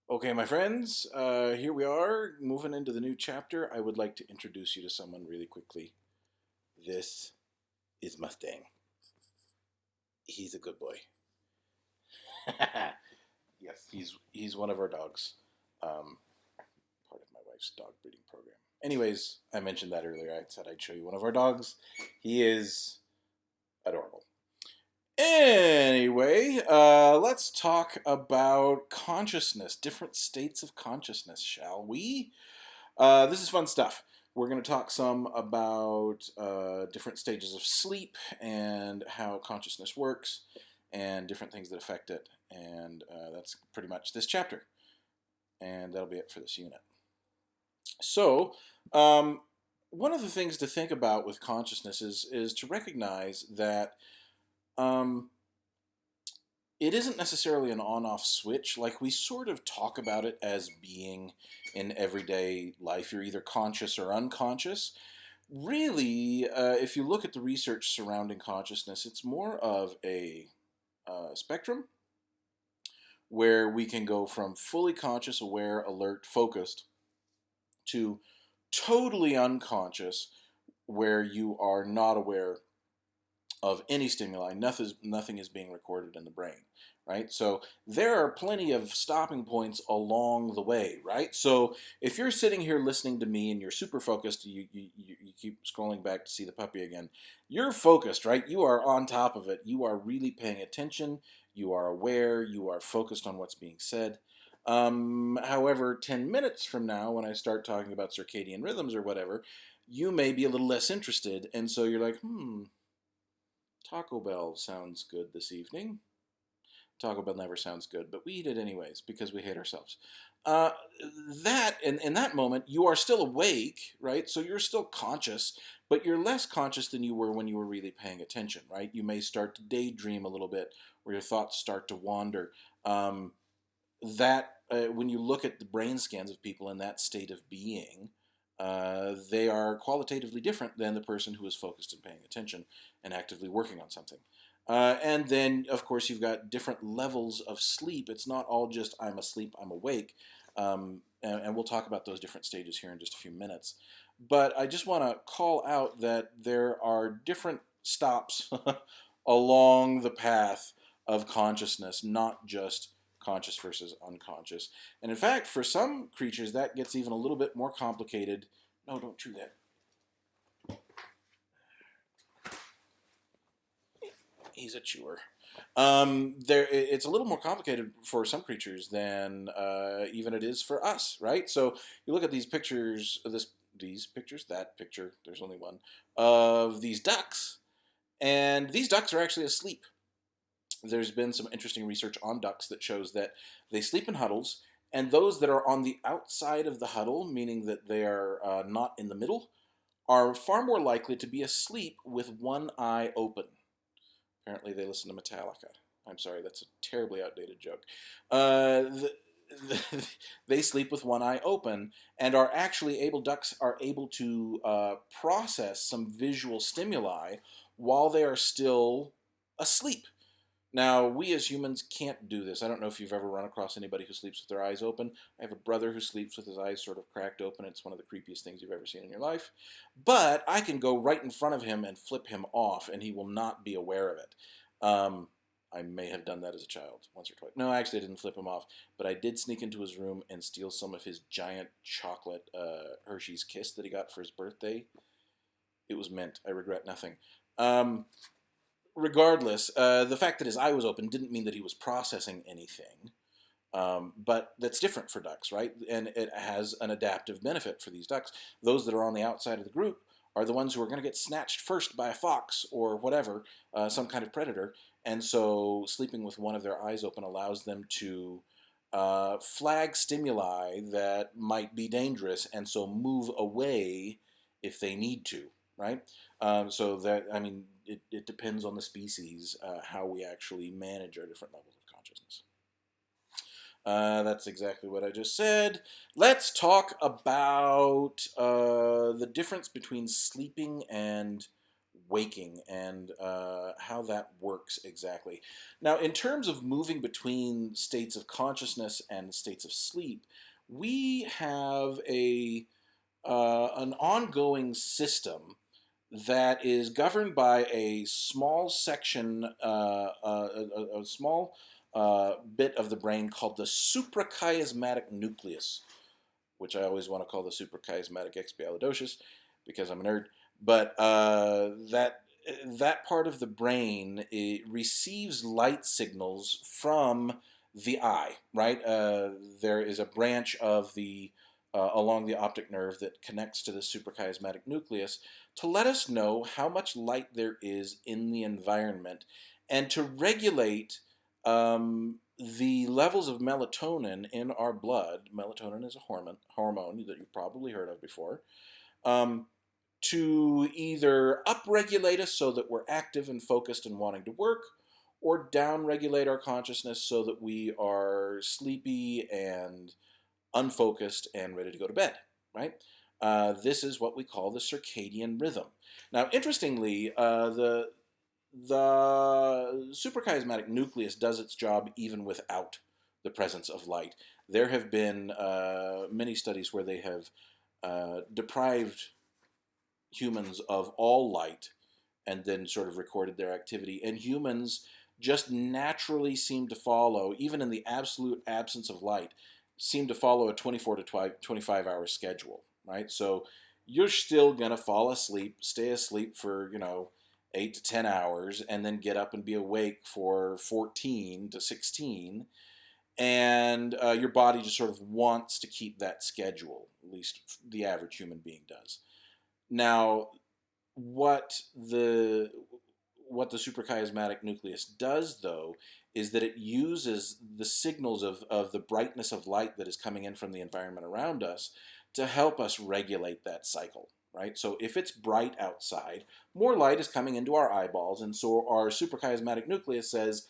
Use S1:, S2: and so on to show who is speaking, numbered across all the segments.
S1: Okay, my friends, here we are, moving into the new chapter. I would like to introduce you to someone really quickly. This is Mustang. He's a good boy. Yes, he's one of our dogs. Um, Part of my wife's dog breeding program. Anyways, I mentioned that earlier. I said I'd show you one of our dogs. He is adorable. Anyway, let's talk about consciousness, different states of consciousness, shall we? This is fun stuff. We're going to talk some about different stages of sleep and how consciousness works and different things that affect it. And that's pretty much this chapter. And that'll be it for this unit. So, um, one of the things to think about with consciousness is to recognize that um, it isn't necessarily an on-off switch. Like, we sort of talk about it as being in everyday life. You're either conscious or unconscious. Really, if you look at the research surrounding consciousness, it's more of a spectrum where we can go from fully conscious, aware, alert, focused to totally unconscious, where you are not aware of any stimuli. Nothing is being recorded in the brain, right? So there are plenty of stopping points along the way, right? So if you're sitting here listening to me and you're super focused, you keep scrolling back to see the puppy again, you're focused, right? You are on top of it. You are really paying attention. You are aware. You are focused on what's being said. However, 10 minutes from now, when I start talking about circadian rhythms or whatever, you may be a little less interested. And so you're like, Taco Bell sounds good this evening. Taco Bell never sounds good, but we eat it anyways because we hate ourselves. Uh, that in that moment, you are still awake, right? So you're still conscious, but you're less conscious than you were when you were really paying attention, right? You may start to daydream a little bit, where your thoughts start to wander. When you look at the brain scans of people in that state of being, they are qualitatively different than the person who is focused and paying attention and actively working on something. And then, of course, you've got different levels of sleep. It's not all just I'm asleep, I'm awake. And we'll talk about those different stages here in just a few minutes. But I just want to call out that there are different stops along the path of consciousness, not just conscious versus unconscious. And in fact, for some creatures, that gets even a little bit more complicated. No, don't chew that. He's a chewer. It's a little more complicated for some creatures than even it is for us, right? So you look at these pictures, these pictures, that picture. There's only one of these ducks, and these ducks are actually asleep. There's been some interesting research on ducks that shows that they sleep in huddles, and those that are on the outside of the huddle, meaning that they are not in the middle, are far more likely to be asleep with one eye open. Apparently, they listen to Metallica. I'm sorry, that's a terribly outdated joke. They sleep with one eye open and are actually able, ducks are able to process some visual stimuli while they are still asleep. Now, we as humans can't do this. I don't know if you've ever run across anybody who sleeps with their eyes open. I have a brother who sleeps with his eyes sort of cracked open. It's one of the creepiest things you've ever seen in your life. But I can go right in front of him and flip him off, and he will not be aware of it. Um, I may have done that as a child once or twice. No, actually, I didn't flip him off, but I did sneak into his room and steal some of his giant chocolate Hershey's Kiss that he got for his birthday. It was mint. I regret nothing. Um, Regardless, the fact that his eye was open didn't mean that he was processing anything. But that's different for ducks, right? And it has an adaptive benefit for these ducks. Those that are on the outside of the group are the ones who are going to get snatched first by a fox or whatever, some kind of predator. And so sleeping with one of their eyes open allows them to flag stimuli that might be dangerous and so move away if they need to, right? So that, I mean, it depends on the species how we actually manage our different levels of consciousness. That's exactly what I just said. Let's talk about the difference between sleeping and waking and how that works exactly. Now, in terms of moving between states of consciousness and states of sleep, we have an ongoing system that is governed by a small section, a small bit of the brain called the suprachiasmatic nucleus, which I always want to call the suprachiasmatic expialidocious because I'm a nerd. But that part of the brain, it receives light signals from the eye, right? There is a branch of the along the optic nerve that connects to the suprachiasmatic nucleus to let us know how much light there is in the environment and to regulate the levels of melatonin in our blood. Melatonin is a hormone that you've probably heard of before. Um, to either upregulate us so that we're active and focused and wanting to work, or downregulate our consciousness so that we are sleepy and unfocused and ready to go to bed, right? This is what we call the circadian rhythm. Now, interestingly, the suprachiasmatic nucleus does its job even without the presence of light. There have been many studies where they have deprived humans of all light and then sort of recorded their activity. And humans just naturally seem to follow, even in the absolute absence of light, seem to follow a 24 to 25 hour schedule, right? So you're still going to fall asleep, stay asleep for, 8 to 10 hours, and then get up and be awake for 14 to 16. And your body just sort of wants to keep that schedule, at least the average human being does. Now, what the suprachiasmatic nucleus does, though, is that it uses the signals of the brightness of light that is coming in from the environment around us to help us regulate that cycle, right? So if it's bright outside, more light is coming into our eyeballs, and so our suprachiasmatic nucleus says,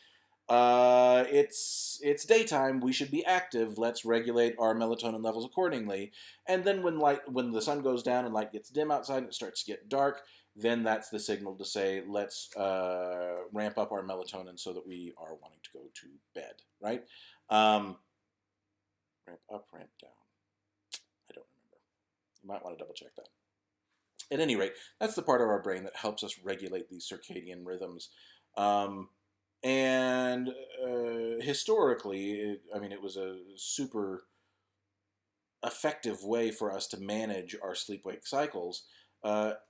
S1: it's daytime, we should be active, let's regulate our melatonin levels accordingly. And then when the sun goes down and light gets dim outside and it starts to get dark, then that's the signal to say, let's ramp up our melatonin so that we are wanting to go to bed, right? Ramp up, ramp down. I don't remember. You might want to double check that. At any rate, that's the part of our brain that helps us regulate these circadian rhythms. And historically, it was a super effective way for us to manage our sleep-wake cycles.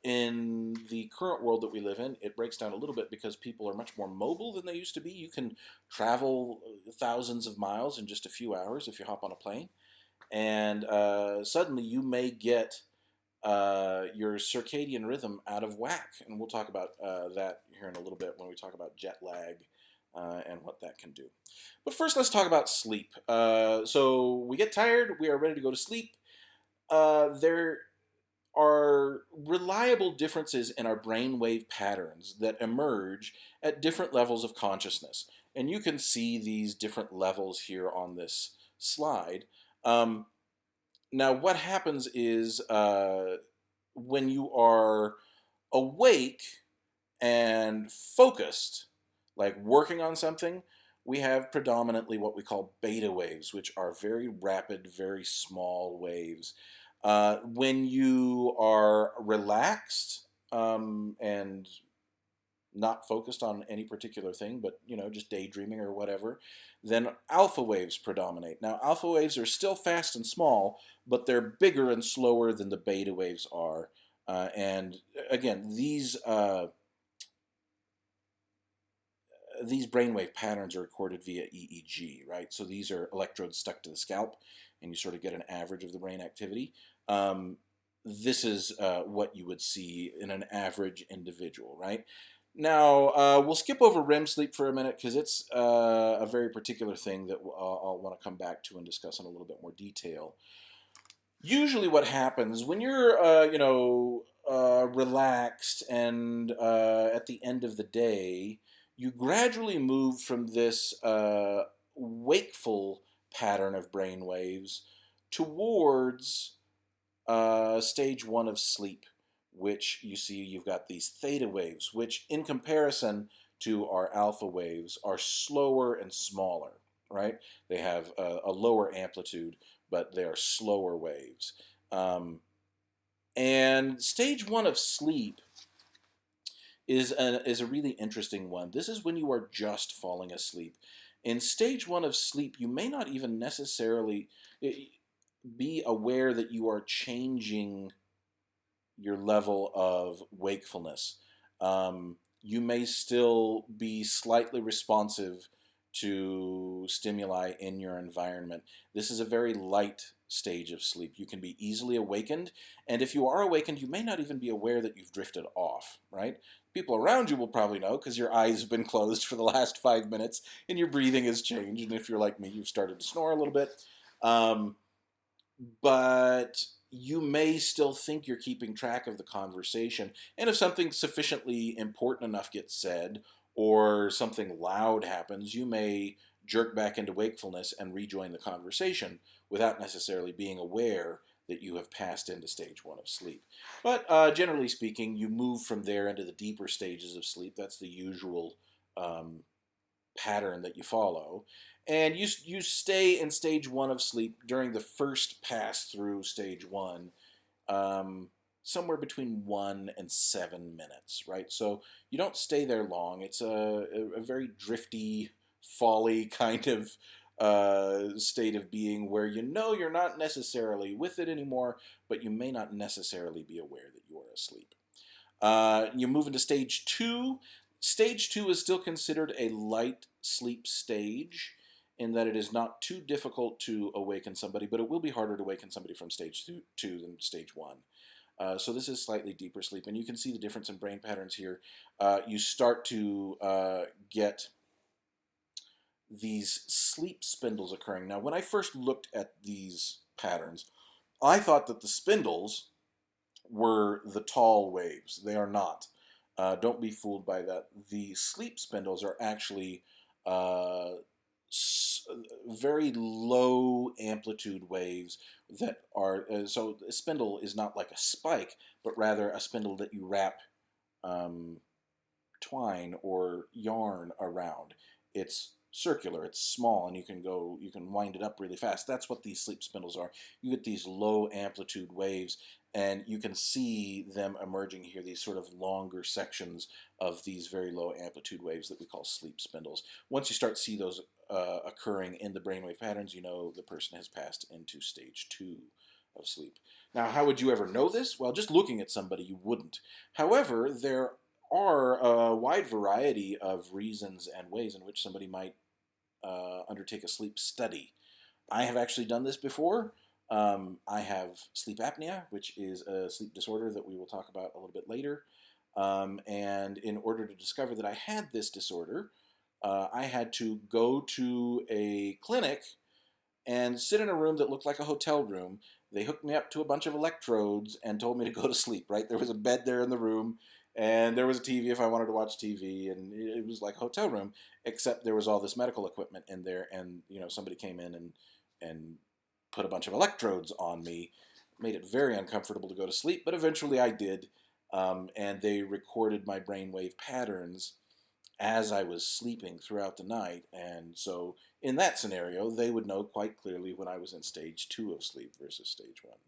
S1: In the current world that we live in, it breaks down a little bit because people are much more mobile than they used to be. You can travel thousands of miles in just a few hours if you hop on a plane. And suddenly you may get your circadian rhythm out of whack. And we'll talk about that here in a little bit when we talk about jet lag and what that can do. But first, let's talk about sleep. So we get tired, we are ready to go to sleep. There are reliable differences in our brainwave patterns that emerge at different levels of consciousness. And you can see these different levels here on this slide. Now, what happens is when you are awake and focused, like working on something, we have predominantly what we call beta waves, which are very rapid, very small waves. When you are relaxed and not focused on any particular thing, but just daydreaming or whatever, then alpha waves predominate. Now, alpha waves are still fast and small, but they're bigger and slower than the beta waves are. And again, these brainwave patterns are recorded via EEG, right? So these are electrodes stuck to the scalp, and you sort of get an average of the brain activity. This is what you would see in an average individual, right? Now, we'll skip over REM sleep for a minute because it's a very particular thing that I'll want to come back to and discuss in a little bit more detail. Usually what happens when you're, relaxed and at the end of the day, you gradually move from this wakeful pattern of brain waves towards stage one of sleep, which you see you've got these theta waves, which in comparison to our alpha waves are slower and smaller, right? They have a lower amplitude, but they are slower waves. And stage one of sleep is a really interesting one. This is when you are just falling asleep. In stage one of sleep, you may not even necessarily be aware that you are changing your level of wakefulness. You may still be slightly responsive to stimuli in your environment. This is a very light stage of sleep. You can be easily awakened, and if you are awakened, you may not even be aware that you've drifted off, right? People around you will probably know because your eyes have been closed for the last 5 minutes and your breathing has changed, and if you're like me, you've started to snore a little bit. But you may still think you're keeping track of the conversation. And if something sufficiently important enough gets said or something loud happens, you may jerk back into wakefulness and rejoin the conversation without necessarily being aware that you have passed into stage one of sleep. But generally speaking, you move from there into the deeper stages of sleep. That's the usual pattern that you follow. And you stay in stage one of sleep during the first pass through stage one, somewhere between 1 and 7 minutes, right? So you don't stay there long. It's a very drifty, folly kind of state of being where you know you're not necessarily with it anymore, but you may not necessarily be aware that you are asleep. You move into stage two. Stage two is still considered a light sleep stage in that it is not too difficult to awaken somebody, but it will be harder to awaken somebody from stage two than stage one. So this is slightly deeper sleep, and you can see the difference in brain patterns here. You start to get these sleep spindles occurring. Now, when I first looked at these patterns, I thought that the spindles were the tall waves. They are not. Don't be fooled by that. The sleep spindles are actually very low amplitude waves that are. So a spindle is not like a spike, but rather a spindle that you wrap twine or yarn around. It's circular, it's small, and you can wind it up really fast. That's what these sleep spindles are. You get these low amplitude waves, and you can see them emerging here, these sort of longer sections of these very low amplitude waves that we call sleep spindles. Once you start to see those occurring in the brainwave patterns, you know the person has passed into stage two of sleep. Now, how would you ever know this? Well, just looking at somebody, you wouldn't. However, there are a wide variety of reasons and ways in which somebody might undertake a sleep study. I have actually done this before. I have sleep apnea, which is a sleep disorder that we will talk about a little bit later. And in order to discover that I had this disorder, I had to go to a clinic and sit in a room that looked like a hotel room. They hooked me up to a bunch of electrodes and told me to go to sleep, right? There was a bed there in the room, and there was a TV if I wanted to watch TV, and it was like a hotel room, except there was all this medical equipment in there, and somebody came in and put a bunch of electrodes on me, made it very uncomfortable to go to sleep, but eventually I did, and they recorded my brainwave patterns as I was sleeping throughout the night, and so in that scenario, they would know quite clearly when I was in stage two of sleep versus stage one.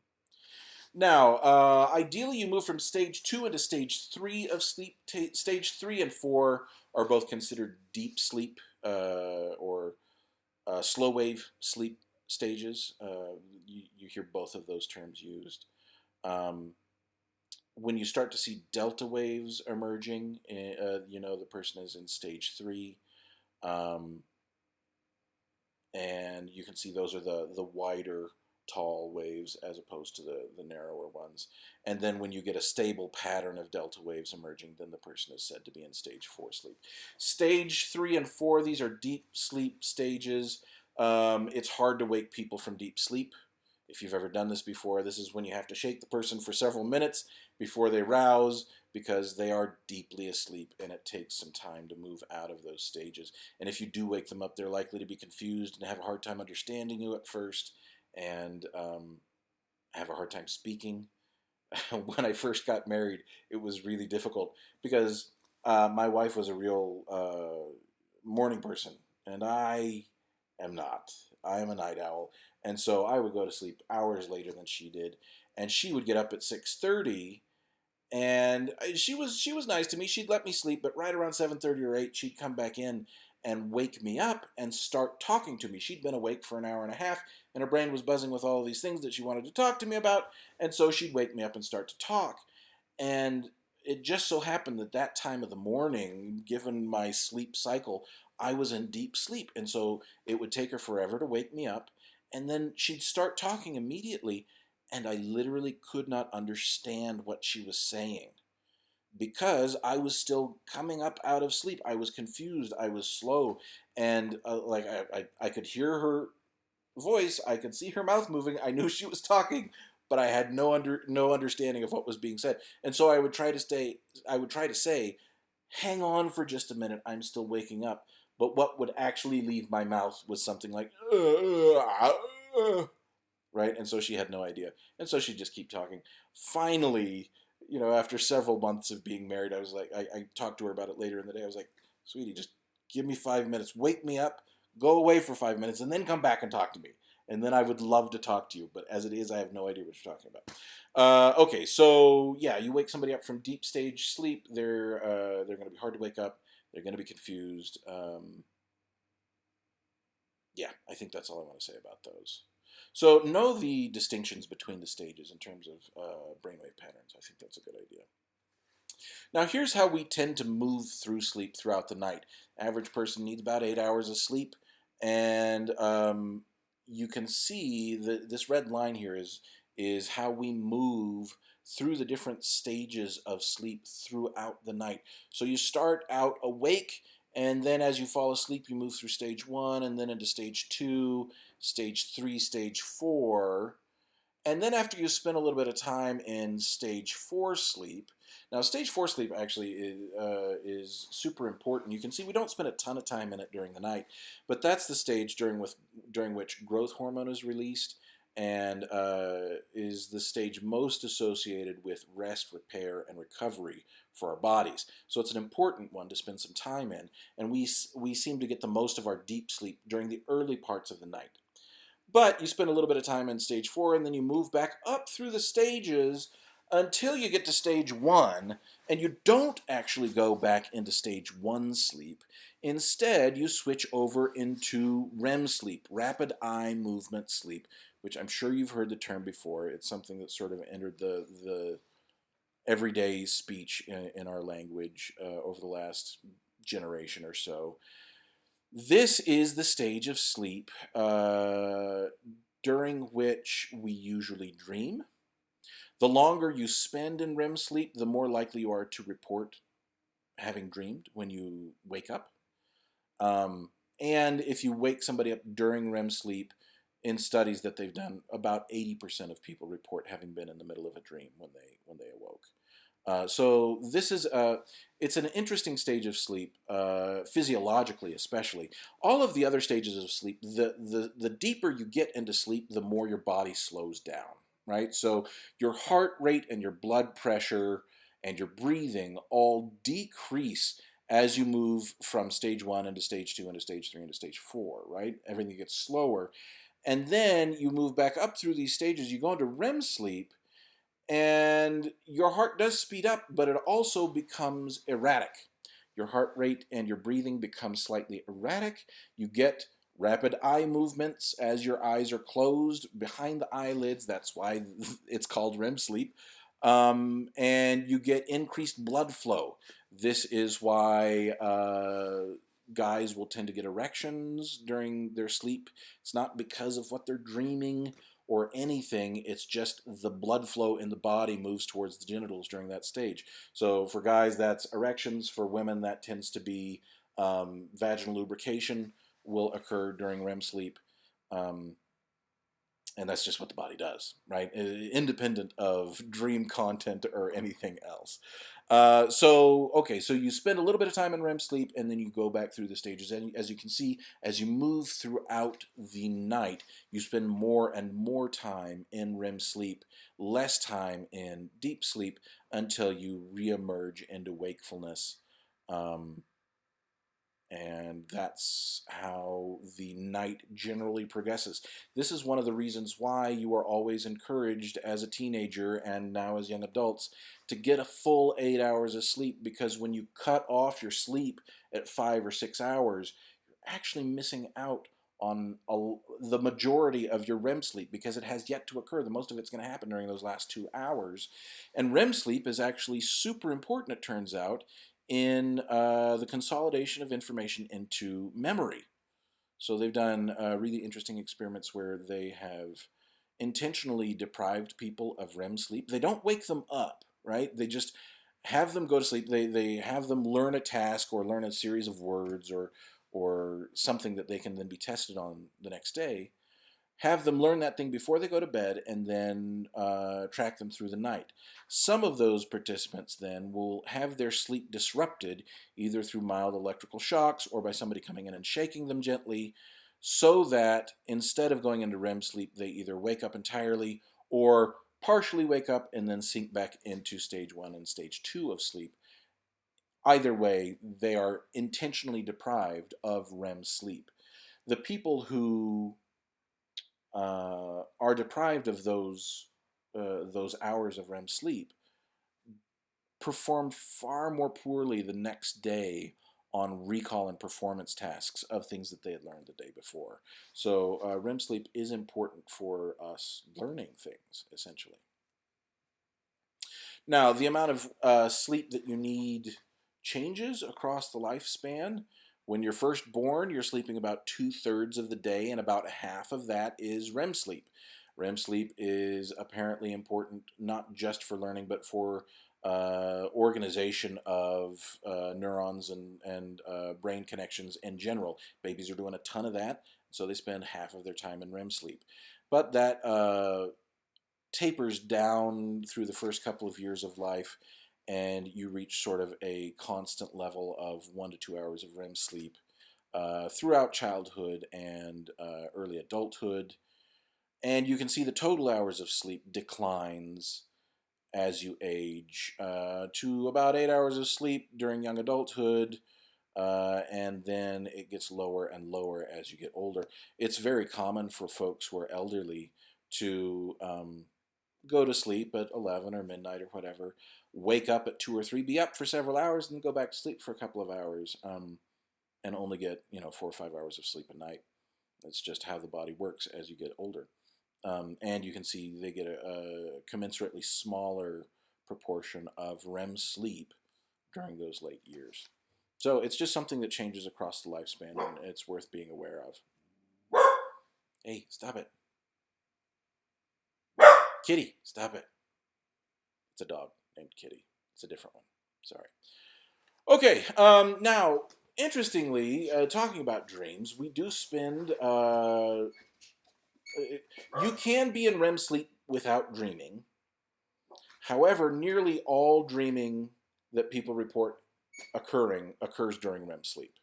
S1: Now, ideally, you move from stage two into stage three of sleep. Stage three and four are both considered deep sleep or slow wave sleep stages. You hear both of those terms used. When you start to see delta waves emerging, the person is in stage three. And you can see those are the wider, tall waves as opposed to the narrower ones. And then when you get a stable pattern of delta waves emerging, then the person is said to be in stage four sleep. Stage three and four, these are deep sleep stages. It's hard to wake people from deep sleep. If you've ever done this before, this is when you have to shake the person for several minutes before they rouse because they are deeply asleep and it takes some time to move out of those stages. And if you do wake them up, they're likely to be confused and have a hard time understanding you at first and have a hard time speaking. when I first got married, it was really difficult because my wife was a real morning person, and I am not. I am a night owl, and so I would go to sleep hours later than she did, and she would get up at 6:30, and she was nice to me. She'd let me sleep, but right around 7:30 or 8, she'd come back in and wake me up and start talking to me. She'd been awake for an hour and a half, and her brain was buzzing with all these things that she wanted to talk to me about, and so she'd wake me up and start to talk. And it just so happened that that time of the morning, given my sleep cycle, I was in deep sleep, and so it would take her forever to wake me up, and then she'd start talking immediately, and I literally could not understand what she was saying because I was still coming up out of sleep. I was confused. I was slow, and like I could hear her voice. I could see her mouth moving. I knew she was talking, but I had no understanding of what was being said. And so I would try to stay. I would try to say, "Hang on for just a minute. I'm still waking up." But what would actually leave my mouth was something like, right? And so she had no idea. And so she'd just keep talking. Finally, after several months of being married, I was like, I talked to her about it later in the day. I was like, sweetie, just give me 5 minutes. Wake me up, go away for 5 minutes, and then come back and talk to me. And then I would love to talk to you. But as it is, I have no idea what you're talking about. Okay, so yeah, you wake somebody up from deep stage sleep. They're going to be hard to wake up. They're going to be confused. Yeah, I think that's all I want to say about those. So know the distinctions between the stages in terms of brainwave patterns. I think that's a good idea. Now here's how we tend to move through sleep throughout the night. Average person needs about 8 hours of sleep, and you can see that this red line here is how we move through the different stages of sleep throughout the night. So you start out awake, and then as you fall asleep, you move through stage 1, and then into stage 2, stage 3, stage 4. And then after you spend a little bit of time in stage 4 sleep, now stage 4 sleep actually is super important. You can see we don't spend a ton of time in it during the night, but that's the stage during which growth hormone is released, and is the stage most associated with rest, repair, and recovery for our bodies. So it's an important one to spend some time in, and we seem to get the most of our deep sleep during the early parts of the night. But you spend a little bit of time in stage 4, and then you move back up through the stages until you get to stage 1, and you don't actually go back into stage 1 sleep. Instead, you switch over into REM sleep, rapid eye movement sleep, which I'm sure you've heard the term before. It's something that sort of entered the everyday speech in our language over the last generation or so. This is the stage of sleep during which we usually dream. The longer you spend in REM sleep, the more likely you are to report having dreamed when you wake up. And if you wake somebody up during REM sleep, in studies that they've done, about 80% of people report having been in the middle of a dream when they awoke. So this is it's an interesting stage of sleep, physiologically especially. All of the other stages of sleep, the deeper you get into sleep, the more your body slows down, right? So your heart rate and your blood pressure and your breathing all decrease as you move from stage 1 into stage 2 into stage 3 into stage 4, right? Everything gets slower. And then you move back up through these stages, you go into REM sleep, and your heart does speed up, but it also becomes erratic. Your heart rate and your breathing become slightly erratic. You get rapid eye movements as your eyes are closed behind the eyelids. That's why it's called REM sleep. And you get increased blood flow. This is why guys will tend to get erections during their sleep. It's not because of what they're dreaming or anything. It's just the blood flow in the body moves towards the genitals during that stage. So for guys, that's erections. For women, that tends to be vaginal lubrication will occur during REM sleep. And that's just what the body does, right? Independent of dream content or anything else. So you spend a little bit of time in REM sleep, and then you go back through the stages. And as you can see, as you move throughout the night, you spend more and more time in REM sleep, less time in deep sleep, until you reemerge into wakefulness. Um, and that's how the night generally progresses. This is one of the reasons why you are always encouraged as a teenager and now as young adults to get a full 8 hours of sleep, because when you cut off your sleep at 5 or 6 hours, you're actually missing out on the majority of your REM sleep, because it has yet to occur. The most of it's going to happen during those last 2 hours. And REM sleep is actually super important, it turns out, in the consolidation of information into memory. So they've done really interesting experiments where they have intentionally deprived people of REM sleep. They don't wake them up, right? They just have them go to sleep. They have them learn a task or learn a series of words or something that they can then be tested on the next day, have them learn that thing before they go to bed, and then track them through the night. Some of those participants then will have their sleep disrupted either through mild electrical shocks or by somebody coming in and shaking them gently, so that instead of going into REM sleep, they either wake up entirely or partially wake up and then sink back into stage 1 and stage 2 of sleep. Either way, they are intentionally deprived of REM sleep. The people who are deprived of those hours of REM sleep perform far more poorly the next day on recall and performance tasks of things that they had learned the day before. So REM sleep is important for us learning things, essentially. Now, the amount of sleep that you need changes across the lifespan. When you're first born, you're sleeping about 2/3 of the day, and about half of that is REM sleep. REM sleep is apparently important not just for learning, but for organization of neurons and brain connections in general. Babies are doing a ton of that, so they spend half of their time in REM sleep. But that tapers down through the first couple of years of life, and you reach sort of a constant level of 1 to 2 hours of REM sleep throughout childhood and early adulthood. And you can see the total hours of sleep declines as you age to about 8 hours of sleep during young adulthood, and then it gets lower and lower as you get older. It's very common for folks who are elderly to go to sleep at 11 or midnight or whatever, wake up at 2 or 3, be up for several hours, and then go back to sleep for a couple of hours, and only get 4 or 5 hours of sleep a night. That's just how the body works as you get older. And you can see they get a commensurately smaller proportion of REM sleep during those late years. So it's just something that changes across the lifespan, and it's worth being aware of. Hey, stop it. Kitty, stop it. It's a dog named Kitty. It's a different one. Sorry. Okay, now, interestingly, talking about dreams, we do spend. You can be in REM sleep without dreaming. However, nearly all dreaming that people report occurs during REM sleep.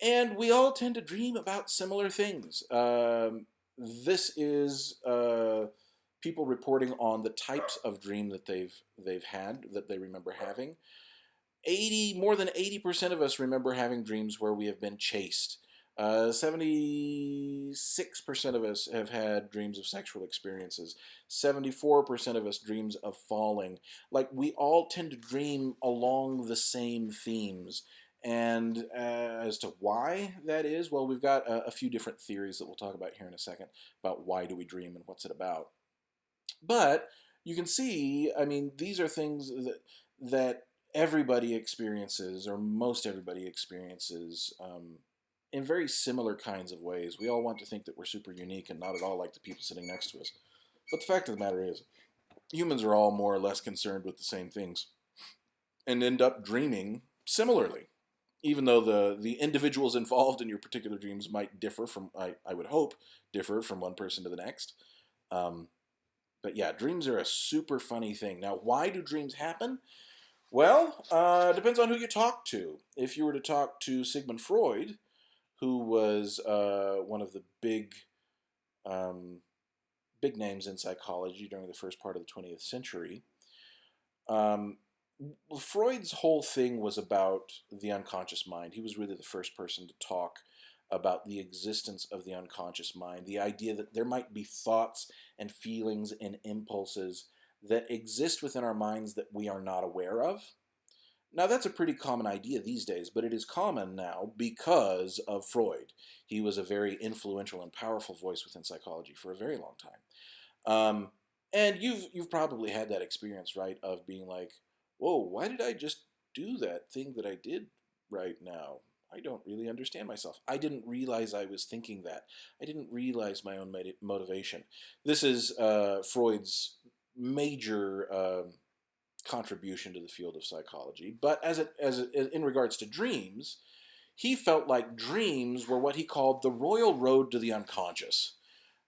S1: And we all tend to dream about similar things. This is people reporting on the types of dream that they've had, that they remember having. More than 80% of us remember having dreams where we have been chased. 76% of us have had dreams of sexual experiences. 74% of us dreams of falling. Like, we all tend to dream along the same themes. And as to why that is, well, we've got a few different theories that we'll talk about here in a second about why do we dream and what's it about. But you can see, I mean, these are things that everybody experiences, or most everybody experiences, in very similar kinds of ways. We all want to think that we're super unique and not at all like the people sitting next to us. But the fact of the matter is, humans are all more or less concerned with the same things and end up dreaming similarly. Even though the individuals involved in your particular dreams might differ from, I would hope, differ from one person to the next. But yeah, dreams are a super funny thing. Now, why do dreams happen? Well, depends on who you talk to. If you were to talk to Sigmund Freud, who was one of the um, big names in psychology during the first part of the 20th century, um, Freud's whole thing was about the unconscious mind. He was really the first person to talk about the existence of the unconscious mind, the idea that there might be thoughts and feelings and impulses that exist within our minds that we are not aware of. Now, that's a pretty common idea these days, but it is common now because of Freud. He was a very influential and powerful voice within psychology for a very long time. Um, and you've probably had that experience, right, of being like, "Whoa, why did I just do that thing that I did right now? I don't really understand myself. I didn't realize I was thinking that. I didn't realize my own motivation." This is Freud's major contribution to the field of psychology. But in regards to dreams, he felt like dreams were what he called the royal road to the unconscious.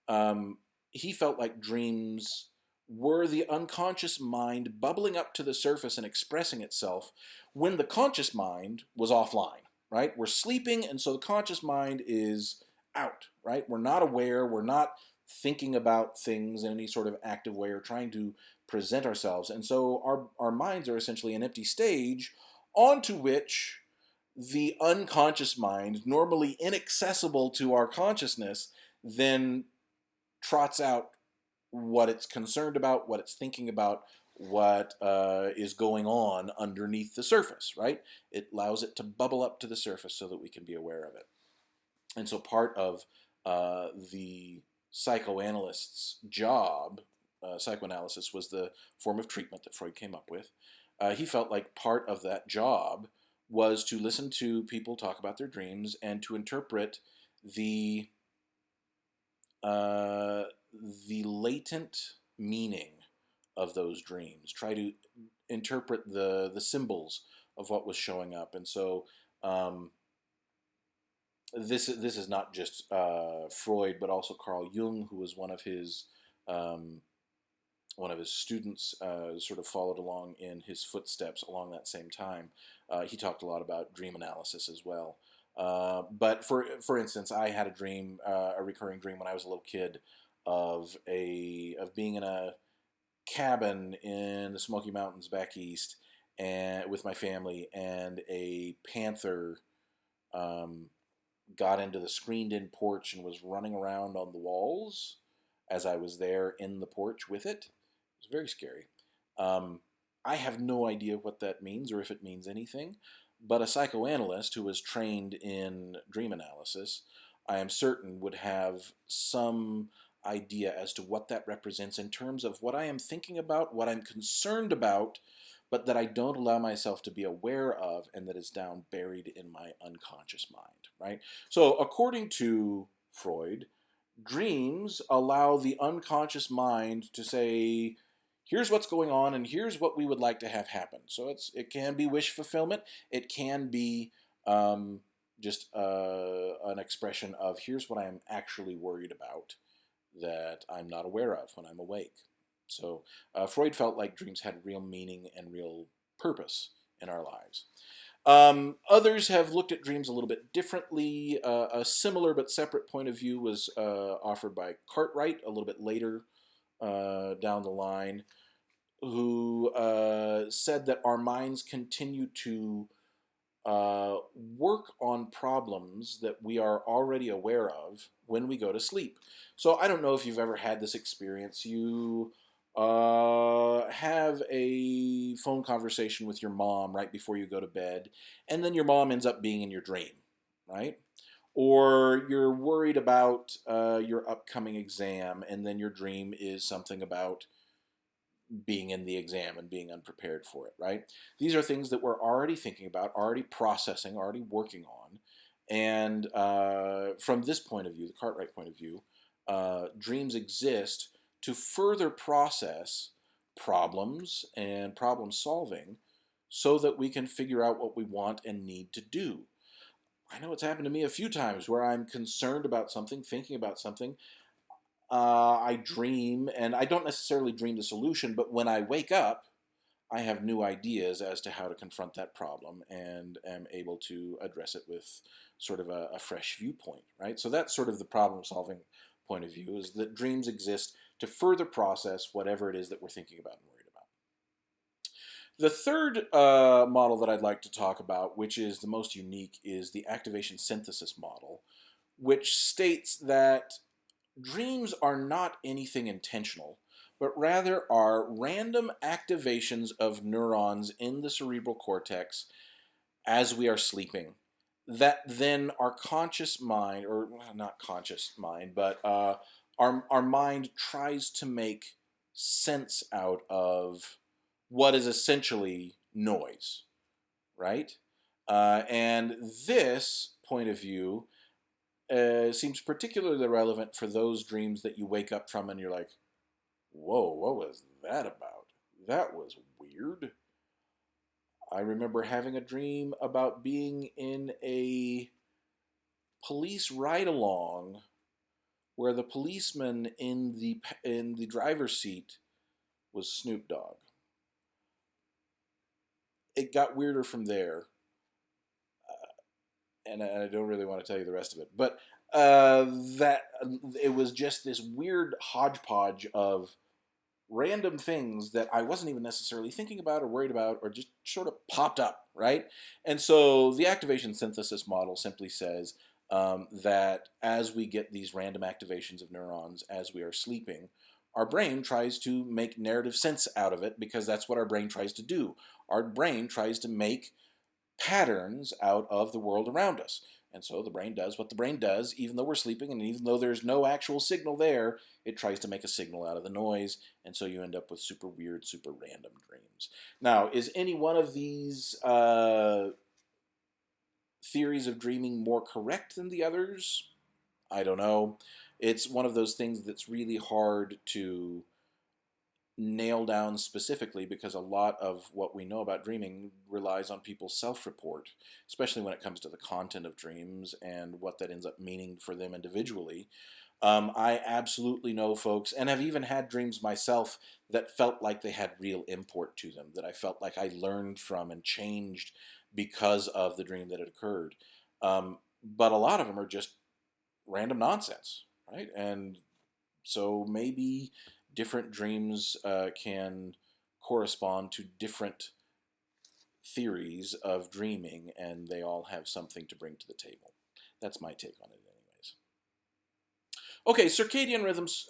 S1: Um, he felt like dreams were the unconscious mind bubbling up to the surface and expressing itself when the conscious mind was offline, right? We're sleeping, and so the conscious mind is out, right? We're not aware, we're not thinking about things in any sort of active way or trying to present ourselves. And so our minds are essentially an empty stage onto which the unconscious mind, normally inaccessible to our consciousness, then trots out what it's concerned about, what it's thinking about, what is going on underneath the surface, right? It allows it to bubble up to the surface so that we can be aware of it. And so part of the psychoanalyst's job, psychoanalysis was the form of treatment that Freud came up with. He felt like part of that job was to listen to people talk about their dreams and to interpret the uh, the latent meaning of those dreams. Try to interpret the symbols of what was showing up, and so um, this is not just Freud, but also Carl Jung, who was um, one of his students, sort of followed along in his footsteps along that same time. He talked a lot about dream analysis as well. But for instance, I had a dream, a recurring dream when I was a little kid, of being in a cabin in the Smoky Mountains back east, and with my family, and a panther um, got into the screened-in porch and was running around on the walls as I was there in the porch with it. It was very scary. Um, I have no idea what that means or if it means anything, but a psychoanalyst who was trained in dream analysis, I am certain, would have some idea as to what that represents in terms of what I am thinking about, what I'm concerned about, but that I don't allow myself to be aware of, and that is down buried in my unconscious mind, right? So, according to Freud, dreams allow the unconscious mind to say, here's what's going on and here's what we would like to have happen. So it can be wish fulfillment. It can be just an expression of here's what I'm actually worried about that I'm not aware of when I'm awake. So Freud felt like dreams had real meaning and real purpose in our lives. Others have looked at dreams a little bit differently. A similar but separate point of view was offered by Cartwright a little bit later down the line, who said that our minds continue to work on problems that we are already aware of when we go to sleep. So I don't know if you've ever had this experience. You have a phone conversation with your mom right before you go to bed, and then your mom ends up being in your dream, right? Or you're worried about your upcoming exam, and then your dream is something about being in the exam and being unprepared for it, right? These are things that we're already thinking about, already processing, already working on. And from this point of view, the Cartwright point of view, dreams exist to further process problems and problem solving so that we can figure out what we want and need to do. I know it's happened to me a few times where I'm concerned about something, thinking about something, I dream, and I don't necessarily dream the solution, but when I wake up, I have new ideas as to how to confront that problem and am able to address it with sort of a fresh viewpoint, right? So that's sort of the problem solving point of view, is that dreams exist to further process whatever it is that we're thinking about and worried about. The third model that I'd like to talk about, which is the most unique, is the activation synthesis model, which states that dreams are not anything intentional, but rather are random activations of neurons in the cerebral cortex as we are sleeping, that then our conscious mind, or not conscious mind, but our mind tries to make sense out of what is essentially noise, right? And this point of view seems particularly relevant for those dreams that you wake up from and you're like, whoa, what was that about? That was weird. I remember having a dream about being in a police ride along where the policeman in the driver's seat was Snoop Dogg. It got weirder from there, and I don't really want to tell you the rest of it. But that it was just this weird hodgepodge of random things that I wasn't even necessarily thinking about or worried about, or just sort of popped up, right? And so the activation synthesis model simply says that as we get these random activations of neurons as we are sleeping, our brain tries to make narrative sense out of it, because that's what our brain tries to do. Our brain tries to make patterns out of the world around us. And so the brain does what the brain does, even though we're sleeping, and even though there's no actual signal there, it tries to make a signal out of the noise, and so you end up with super weird, super random dreams. Now, is any one of these theories of dreaming more correct than the others? I don't know. It's one of those things that's really hard to nail down specifically, because a lot of what we know about dreaming relies on people's self-report, especially when it comes to the content of dreams and what that ends up meaning for them individually. I absolutely know folks, and have even had dreams myself, that felt like they had real import to them, that I felt like I learned from and changed because of the dream that had occurred. But a lot of them are just random nonsense, right? And so maybe different dreams can correspond to different theories of dreaming, and they all have something to bring to the table. That's my take on it, anyways. Okay, circadian rhythms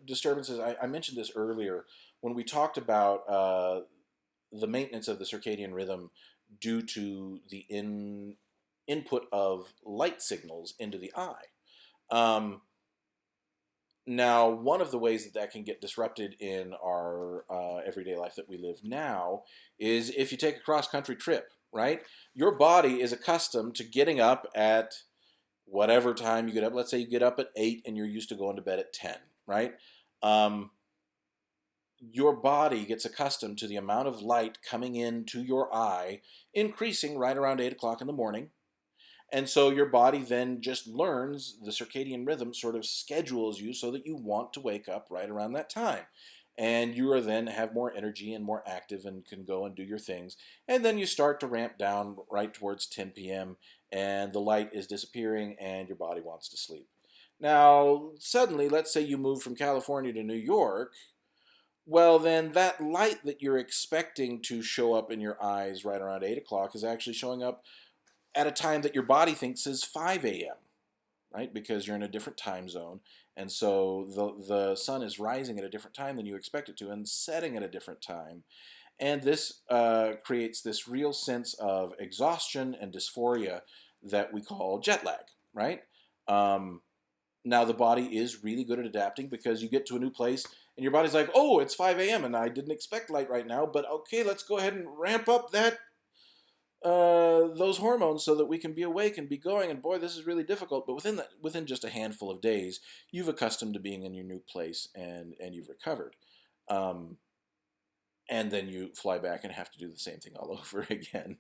S1: disturbances. I mentioned this earlier when we talked about the maintenance of the circadian rhythm due to the input of light signals into the eye. Now, one of the ways that that can get disrupted in our everyday life that we live now is if you take a cross-country trip, right? Your body is accustomed to getting up at whatever time you get up. Let's say you get up at 8 and you're used to going to bed at 10, right? Your body gets accustomed to the amount of light coming into your eye increasing right around 8 o'clock in the morning. And so your body then just learns the circadian rhythm, sort of schedules you so that you want to wake up right around that time. And you are then have more energy and more active and can go and do your things. And then you start to ramp down right towards 10 p.m. and the light is disappearing and your body wants to sleep. Now, suddenly, let's say you move from California to New York. Well, then that light that you're expecting to show up in your eyes right around 8 o'clock is actually showing up at a time that your body thinks is 5 a.m., right? Because you're in a different time zone. And so the sun is rising at a different time than you expect it to and setting at a different time. And this creates this real sense of exhaustion and dysphoria that we call jet lag, right? Now, the body is really good at adapting, because you get to a new place and your body's like, oh, it's 5 a.m. and I didn't expect light right now, but okay, let's go ahead and ramp up that those hormones so that we can be awake and be going. And boy, this is really difficult. But within just a handful of days, you've accustomed to being in your new place and you've recovered. And then you fly back and have to do the same thing all over again.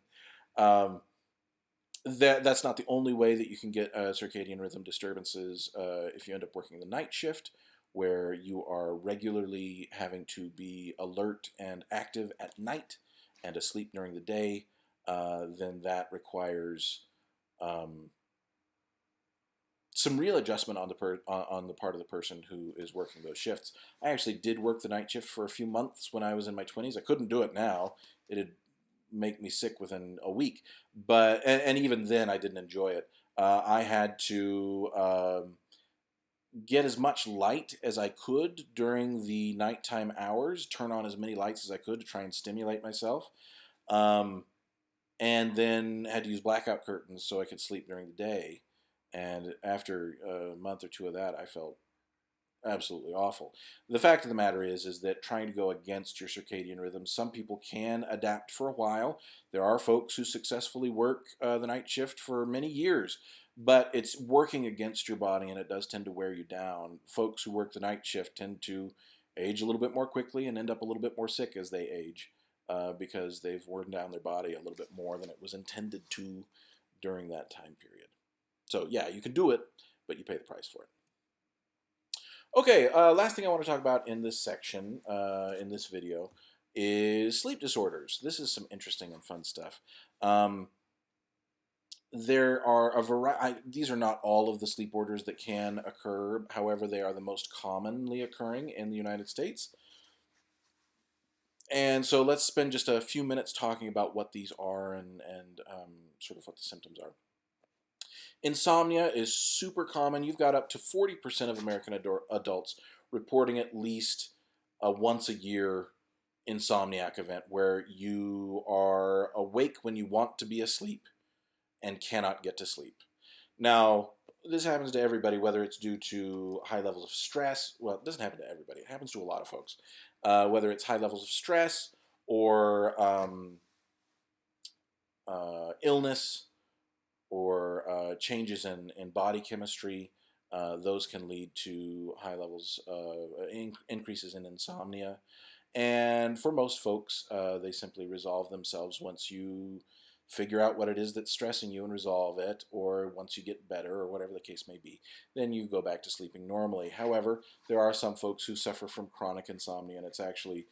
S1: That's not the only way that you can get circadian rhythm disturbances if you end up working the night shift, where you are regularly having to be alert and active at night and asleep during the day, then that requires um, some real adjustment on on the part of the person who is working those shifts. I actually did work the night shift for a few months when I was in my 20s. I couldn't do it now. It'd make me sick within a week. But and even then, I didn't enjoy it. I had to get as much light as I could during the nighttime hours, turn on as many lights as I could to try and stimulate myself. Um, and then had to use blackout curtains so I could sleep during the day. And after a month or two of that, I felt absolutely awful. The fact of the matter is that trying to go against your circadian rhythm, some people can adapt for a while. There are folks who successfully work the night shift for many years, but it's working against your body, and it does tend to wear you down. Folks who work the night shift tend to age a little bit more quickly and end up a little bit more sick as they age, because they've worn down their body a little bit more than it was intended to during that time period. So yeah, you can do it, but you pay the price for it. Okay, last thing I want to talk about in this section, in this video, is sleep disorders. This is some interesting and fun stuff. There are a variety. These are not all of the sleep disorders that can occur. However, they are the most commonly occurring in the United States. And so let's spend just a few minutes talking about what these are and sort of what the symptoms are. Insomnia is super common. You've got up to 40% of American adults reporting at least a once a year insomniac event where you are awake when you want to be asleep and cannot get to sleep. Now, this happens to everybody, whether it's due to high levels of stress. Well, it doesn't happen to everybody. It happens to a lot of folks. Whether it's high levels of stress or illness, or changes in body chemistry, those can lead to high levels of increases in insomnia. And for most folks, they simply resolve themselves once you figure out what it is that's stressing you and resolve it, or once you get better, or whatever the case may be, then you go back to sleeping normally. However, there are some folks who suffer from chronic insomnia, and it's actually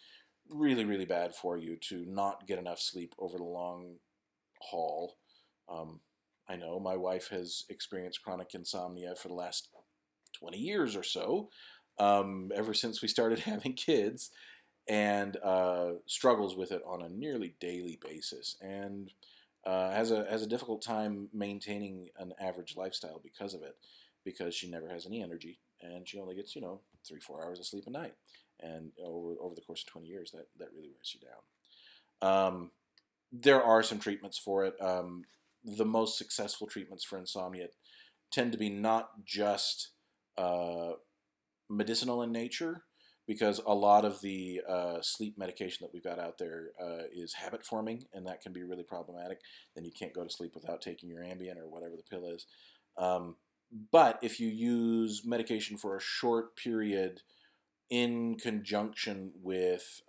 S1: really, really bad for you to not get enough sleep over the long haul. I know my wife has experienced chronic insomnia for the last 20 years or so, ever since we started having kids, and struggles with it on a nearly daily basis, and has a difficult time maintaining an average lifestyle because of it, because she never has any energy, and she only gets 3-4 hours of sleep a night, and over the course of 20 years, that really wears you down. There are some treatments for it. The most successful treatments for insomnia tend to be not just medicinal in nature, because a lot of the sleep medication that we've got out there is habit forming, and that can be really problematic. Then you can't go to sleep without taking your Ambien or whatever the pill is. But if you use medication for a short period in conjunction with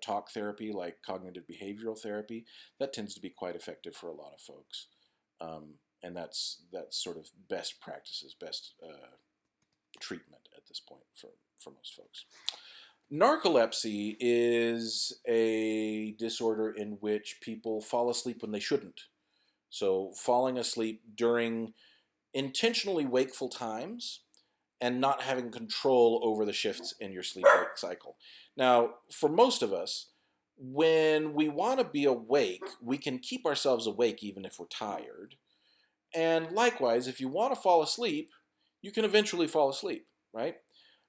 S1: talk therapy, like cognitive behavioral therapy, that tends to be quite effective for a lot of folks. And that's sort of best practices, best treatment at this point for most folks. Narcolepsy is a disorder in which people fall asleep when they shouldn't. So falling asleep during intentionally wakeful times and not having control over the shifts in your sleep-wake cycle. Now, for most of us, when we want to be awake, we can keep ourselves awake even if we're tired. And likewise, if you want to fall asleep, you can eventually fall asleep, right?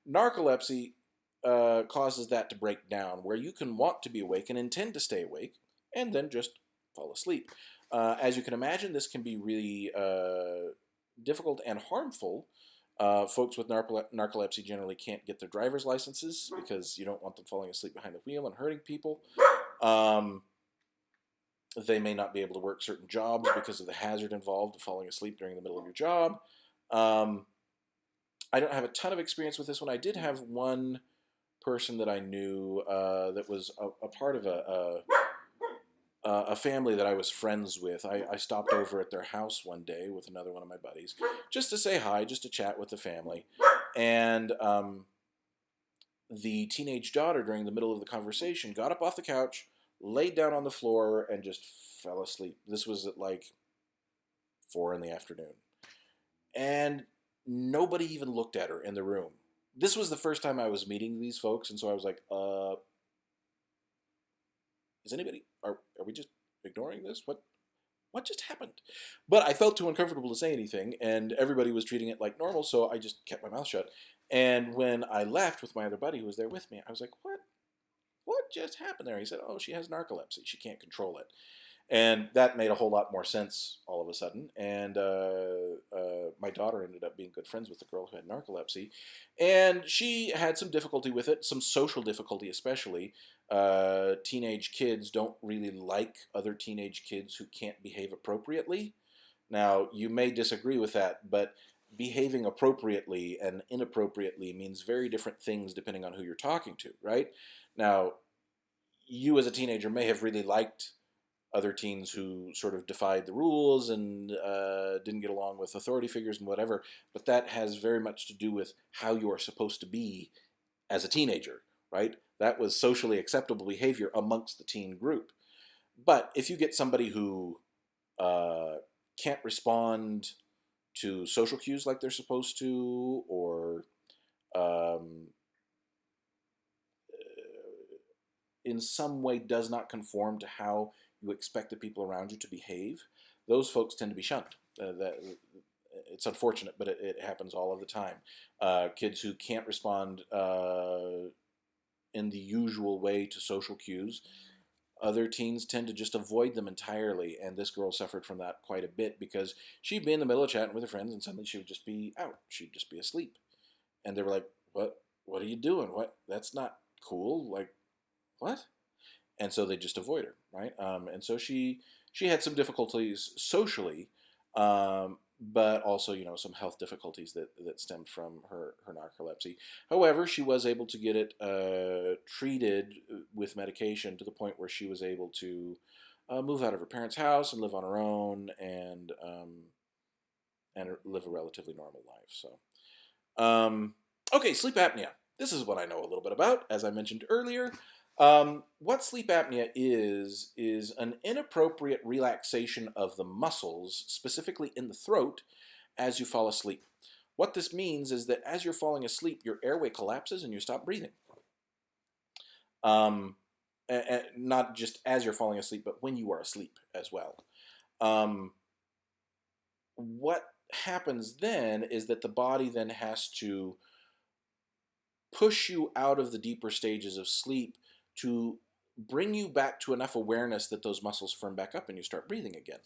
S1: Narcolepsy causes that to break down, where you can want to be awake and intend to stay awake, and then just fall asleep. As you can imagine, this can be really difficult and harmful. Folks with narcolepsy generally can't get their driver's licenses because you don't want them falling asleep behind the wheel and hurting people. They may not be able to work certain jobs because of the hazard involved of falling asleep during the middle of your job. I don't have a ton of experience with this one. I did have one person that I knew that was a part of a family that I was friends with. I stopped over at their house one day with another one of my buddies just to say hi, just to chat with the family. And the teenage daughter, during the middle of the conversation, got up off the couch, laid down on the floor, and just fell asleep. This was at like 4 in the afternoon. And nobody even looked at her in the room. This was the first time I was meeting these folks, and so I was like, is anybody, are we just ignoring this? What just happened? But I felt too uncomfortable to say anything, and everybody was treating it like normal, so I just kept my mouth shut. And when I left with my other buddy who was there with me, I was like, what just happened there? He said, oh, she has narcolepsy. She can't control it. And that made a whole lot more sense all of a sudden. And my daughter ended up being good friends with the girl who had narcolepsy. And she had some difficulty with it, some social difficulty especially. Teenage kids don't really like other teenage kids who can't behave appropriately. Now, you may disagree with that, but behaving appropriately and inappropriately means very different things depending on who you're talking to, right? Now, you as a teenager may have really liked other teens who sort of defied the rules and didn't get along with authority figures and whatever, but that has very much to do with how you are supposed to be as a teenager, right? That was socially acceptable behavior amongst the teen group. But if you get somebody who can't respond to social cues like they're supposed to, or um, in some way does not conform to how you expect the people around you to behave, those folks tend to be shunned. It's unfortunate, but it happens all of the time. Kids who can't respond in the usual way to social cues, other teens tend to just avoid them entirely, and this girl suffered from that quite a bit because she'd be in the middle of chatting with her friends, and suddenly she would just be out. She'd just be asleep, and they were like, "What? What are you doing? What? That's not cool. Like, what?" And so they just avoid her, right? And so she had some difficulties socially, but also some health difficulties that stemmed from her narcolepsy. However, she was able to get it treated with medication to the point where she was able to move out of her parents' house and live on her own and live a relatively normal life. So, okay, sleep apnea. This is what I know a little bit about, as I mentioned earlier. What sleep apnea is an inappropriate relaxation of the muscles, specifically in the throat, as you fall asleep. What this means is that as you're falling asleep, your airway collapses and you stop breathing. And not just as you're falling asleep, but when you are asleep as well. What happens then is that the body then has to push you out of the deeper stages of sleep to bring you back to enough awareness that those muscles firm back up and you start breathing again.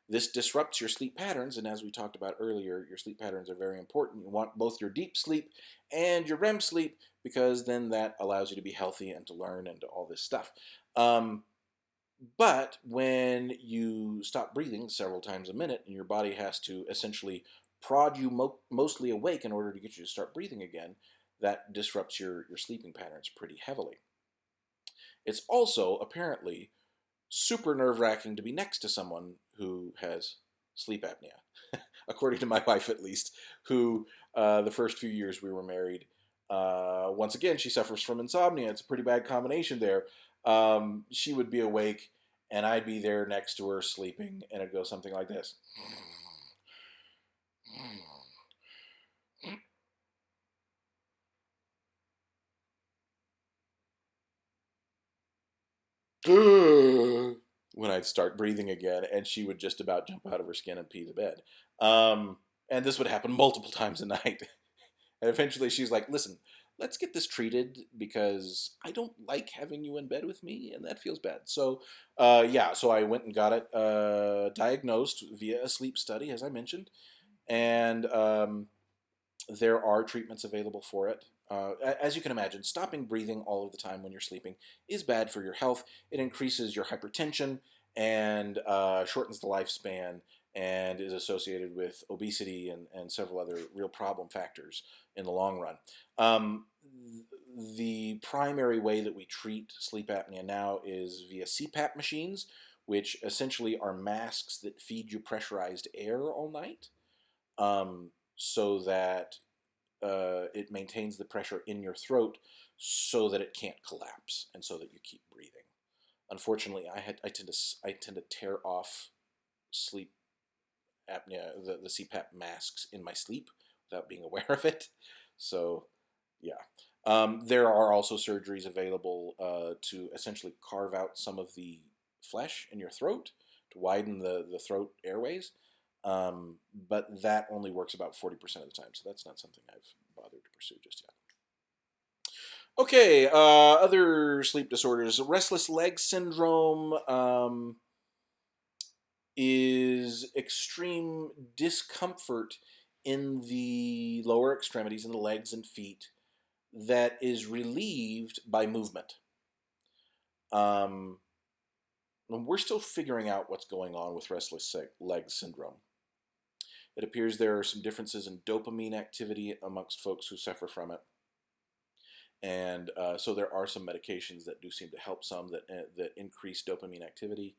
S1: This disrupts your sleep patterns, and as we talked about earlier, your sleep patterns are very important. You want both your deep sleep and your REM sleep because then that allows you to be healthy and to learn and to all this stuff. But when you stop breathing several times a minute and your body has to essentially prod you mostly awake in order to get you to start breathing again, that disrupts your sleeping patterns pretty heavily. It's also apparently super nerve-wracking to be next to someone who has sleep apnea, according to my wife at least, who the first few years we were married, once again, she suffers from insomnia. It's a pretty bad combination there. She would be awake, and I'd be there next to her sleeping, and it'd go something like this. When I'd start breathing again, and she would just about jump out of her skin and pee the bed. And this would happen multiple times a night. And eventually she's like, listen, let's get this treated because I don't like having you in bed with me, and that feels bad. So, yeah, so I went and got it diagnosed via a sleep study, as I mentioned. And there are treatments available for it. As you can imagine, stopping breathing all of the time when you're sleeping is bad for your health. It increases your hypertension and shortens the lifespan and is associated with obesity and several other real problem factors in the long run. The primary way that we treat sleep apnea now is via CPAP machines, which essentially are masks that feed you pressurized air all night. So that it maintains the pressure in your throat so that it can't collapse and so that you keep breathing. Unfortunately, I tend to tear off sleep apnea, the CPAP masks in my sleep without being aware of it. So, yeah. There are also surgeries available to essentially carve out some of the flesh in your throat to widen the throat airways. But that only works about 40% of the time, so that's not something I've bothered to pursue just yet. Okay, other sleep disorders. Restless leg syndrome is extreme discomfort in the lower extremities, in the legs and feet, that is relieved by movement. We're still figuring out what's going on with restless leg syndrome. It appears there are some differences in dopamine activity amongst folks who suffer from it. And so there are some medications that do seem to help some that increase dopamine activity.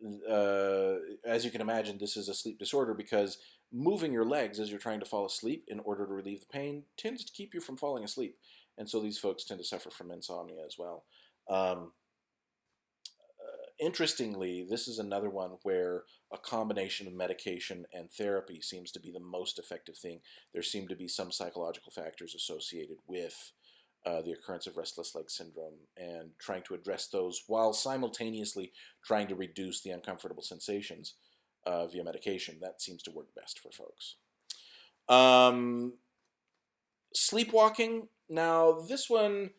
S1: As you can imagine, this is a sleep disorder because moving your legs as you're trying to fall asleep in order to relieve the pain tends to keep you from falling asleep. And so these folks tend to suffer from insomnia as well. Interestingly, this is another one where a combination of medication and therapy seems to be the most effective thing. There seem to be some psychological factors associated with the occurrence of restless leg syndrome, and trying to address those while simultaneously trying to reduce the uncomfortable sensations via medication. That seems to work best for folks. Sleepwalking. Now, this one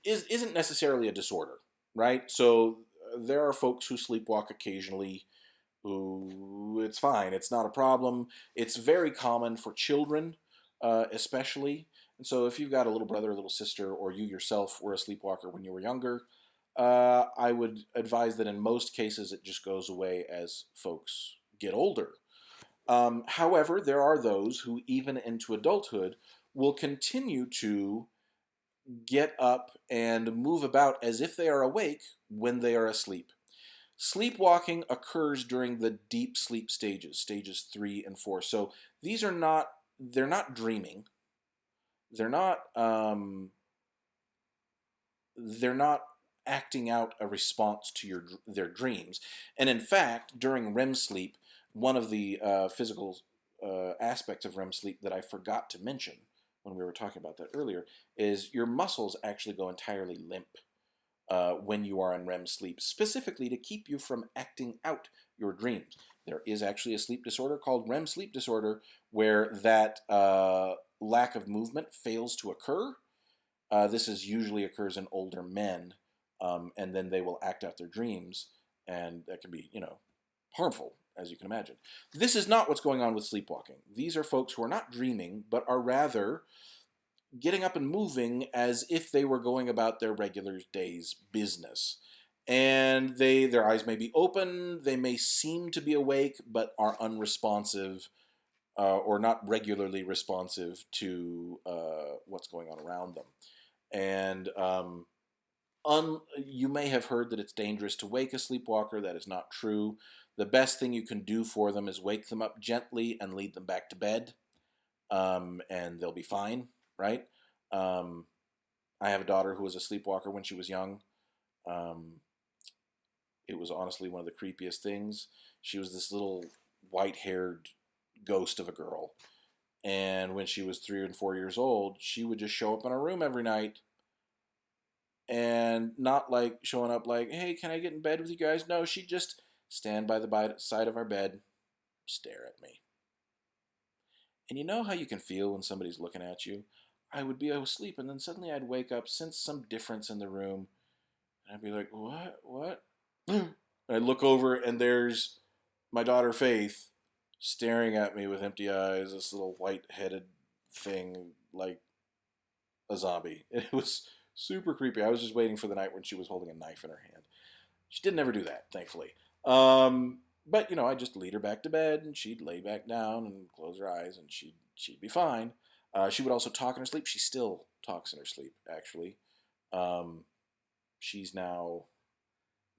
S1: isn't necessarily a disorder, right? So there are folks who sleepwalk occasionally who it's fine. It's not a problem. It's very common for children, especially. And so if you've got a little brother, a little sister, or you yourself were a sleepwalker when you were younger, I would advise that in most cases it just goes away as folks get older. However, there are those who, even into adulthood, will continue to get up and move about as if they are awake when they are asleep. Sleepwalking occurs during the deep sleep stages, stages 3 and 4. So these are not, they're not dreaming. They're not acting out a response to their dreams. And in fact, during REM sleep, one of the physical aspects of REM sleep that I forgot to mention when we were talking about that earlier is your muscles actually go entirely limp when you are in REM sleep, specifically to keep you from acting out your dreams. There is actually a sleep disorder called REM sleep disorder where that lack of movement fails to occur. This usually occurs in older men, and then they will act out their dreams, and that can be, harmful, as you can imagine. This is not what's going on with sleepwalking. These are folks who are not dreaming, but are rather getting up and moving as if they were going about their regular day's business. And their eyes may be open, they may seem to be awake, but are unresponsive or not regularly responsive to what's going on around them. And you may have heard that it's dangerous to wake a sleepwalker. That is not true. The best thing you can do for them is wake them up gently and lead them back to bed, and they'll be fine, right? I have a daughter who was a sleepwalker when she was young. It was honestly one of the creepiest things. She was this little white-haired ghost of a girl. And when she was 3 and 4 years old, she would just show up in our room every night. And not like showing up like, hey, can I get in bed with you guys? No, she'd just stand by the side of our bed, stare at me. And you know how you can feel when somebody's looking at you? I would be asleep, and then suddenly I'd wake up, sense some difference in the room, and I'd be like, what? And I'd look over, and there's my daughter Faith staring at me with empty eyes, this little white-headed thing, like a zombie. It was super creepy. I was just waiting for the night when she was holding a knife in her hand. She didn't ever do that, thankfully. But, I'd just lead her back to bed, and she'd lay back down and close her eyes, and she'd be fine. She would also talk in her sleep. She still talks in her sleep, actually. She's now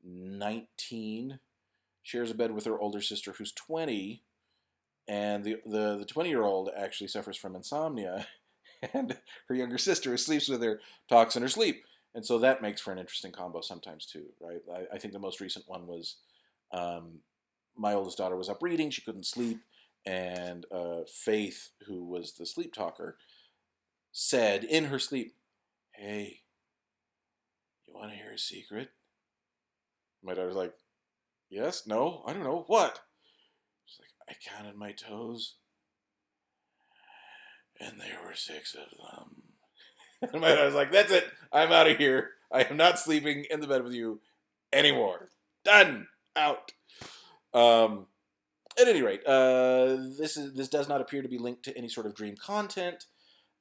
S1: 19, shares a bed with her older sister who's 20, and the 20-year-old actually suffers from insomnia, and her younger sister who sleeps with her talks in her sleep. And so that makes for an interesting combo sometimes too, right? I think the most recent one was um, my oldest daughter was up reading, she couldn't sleep, and Faith, who was the sleep talker, said in her sleep, "Hey, you want to hear a secret?" My daughter's like, "Yes, no, I don't know, what?" She's like, "I counted my toes, and there were 6 of them." And my daughter's like, "That's it, I'm out of here. I am not sleeping in the bed with you anymore. Done, out." Um, at any rate, this does not appear to be linked to any sort of dream content.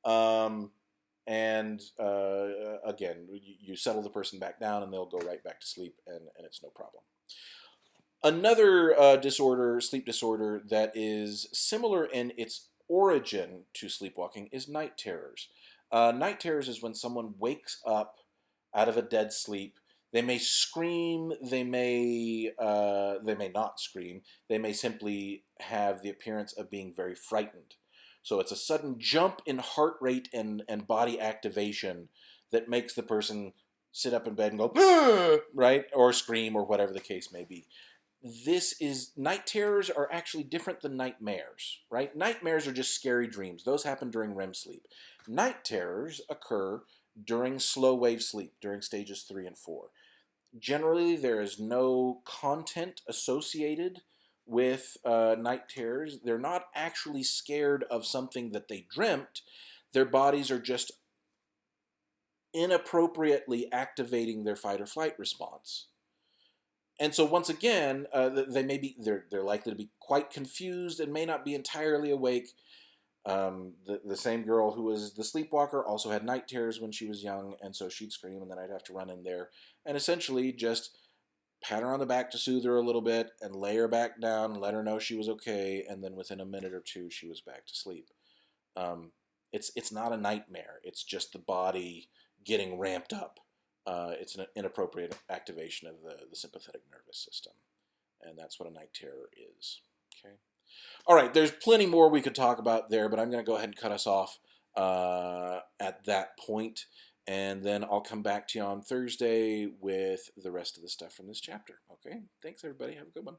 S1: Um, and again, you settle the person back down, and they'll go right back to sleep, and it's no problem. Another sleep disorder that is similar in its origin to sleepwalking is night terrors. Night terrors is when someone wakes up out of a dead sleep. They may scream. They may not scream. They may simply have the appearance of being very frightened. So it's a sudden jump in heart rate and body activation that makes the person sit up in bed and go, "Ah!" Right, or scream, or whatever the case may be. Night terrors are actually different than nightmares, right? Nightmares are just scary dreams. Those happen during REM sleep. Night terrors occur during slow wave sleep, during stages 3 and 4. Generally, there is no content associated with night terrors. They're not actually scared of something that they dreamt. Their bodies are just inappropriately activating their fight or flight response. And so once again, they're likely to be quite confused and may not be entirely awake. The same girl who was the sleepwalker also had night terrors when she was young, and so she'd scream, and then I'd have to run in there and essentially just pat her on the back to soothe her a little bit and lay her back down and let her know she was okay, and then within a minute or two she was back to sleep. It's not a nightmare. It's just the body getting ramped up. It's an inappropriate activation of the sympathetic nervous system, and that's what a night terror is. Okay. All right. There's plenty more we could talk about there, but I'm going to go ahead and cut us off at that point, and then I'll come back to you on Thursday with the rest of the stuff from this chapter. Okay. Thanks, everybody. Have a good one.